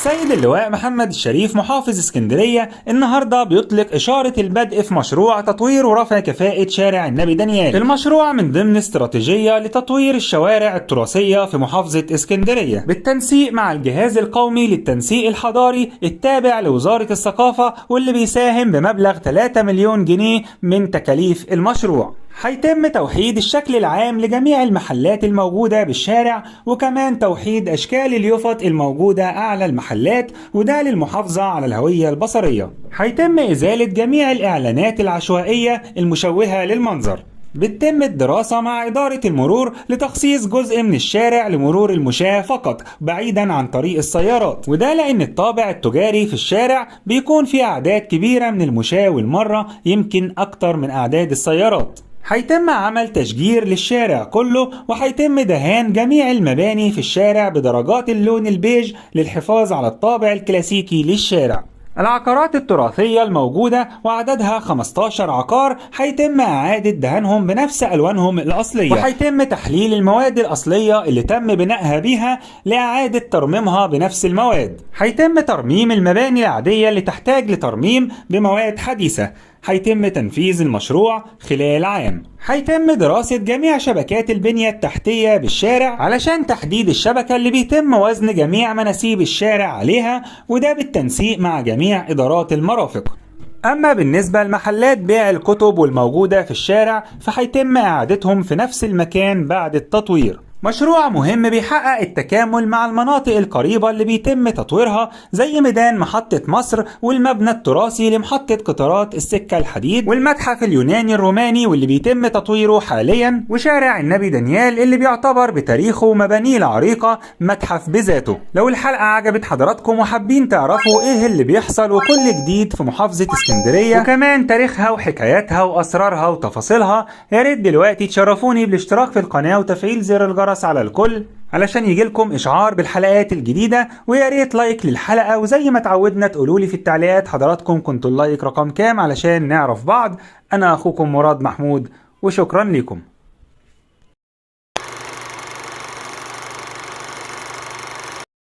السيد اللواء محمد الشريف محافظ اسكندرية النهاردة بيطلق إشارة البدء في مشروع تطوير ورفع كفاءة شارع النبي دانيال. المشروع من ضمن استراتيجية لتطوير الشوارع التراثية في محافظة اسكندرية بالتنسيق مع الجهاز القومي للتنسيق الحضاري التابع لوزارة الثقافة، واللي بيساهم بمبلغ 3 مليون جنيه من تكاليف المشروع. هيتم توحيد الشكل العام لجميع المحلات الموجودة بالشارع، وكمان توحيد أشكال اليافط الموجودة أعلى المحلات، وده للمحافظة على الهوية البصرية. هيتم إزالة جميع الإعلانات العشوائية المشوهة للمنظر. بتتم الدراسة مع إدارة المرور لتخصيص جزء من الشارع لمرور المشاة فقط بعيدا عن طريق السيارات، وده لأن الطابع التجاري في الشارع بيكون فيه أعداد كبيرة من المشاة والمرة، يمكن أكتر من أعداد السيارات. هيتم عمل تشجير للشارع كله، وهيتم دهان جميع المباني في الشارع بدرجات اللون البيج للحفاظ على الطابع الكلاسيكي للشارع. العقارات التراثية الموجودة وعددها 15 عقار هيتم إعادة دهانهم بنفس ألوانهم الأصلية، وهيتم تحليل المواد الأصلية اللي تم بنائها بيها لإعادة ترميمها بنفس المواد. هيتم ترميم المباني العادية اللي تحتاج لترميم بمواد حديثة. هيتم تنفيذ المشروع خلال عام. هيتم دراسة جميع شبكات البنية التحتية بالشارع علشان تحديد الشبكة اللي بيتم وزن جميع مناسيب الشارع عليها، وده بالتنسيق مع جميع إدارات المرافق. أما بالنسبة لمحلات بيع الكتب والموجودة في الشارع فهيتم إعادتهم في نفس المكان بعد التطوير. مشروع مهم بيحقق التكامل مع المناطق القريبة اللي بيتم تطويرها زي ميدان محطة مصر والمبنى التراثي لمحطة قطارات السكة الحديد والمتحف اليوناني الروماني واللي بيتم تطويره حاليا، وشارع النبي دانيال اللي بيعتبر بتاريخه ومبانيه العريقة متحف بذاته. لو الحلقة عجبت حضراتكم وحابين تعرفوا ايه اللي بيحصل وكل جديد في محافظة اسكندرية وكمان تاريخها وحكاياتها وأسرارها وتفاصيلها، يا ريت دلوقتي تشرفوني بالاشتراك في القناة وتفعيل زر الجرس على الكل علشان يجيلكم إشعار بالحلقات الجديدة. ويا ريت لايك للحلقة، وزي ما تعودنا تقولولي في التعليقات حضراتكم كنتوا اللايك رقم كام علشان نعرف بعض. أنا أخوكم مراد محمود، وشكرا لكم.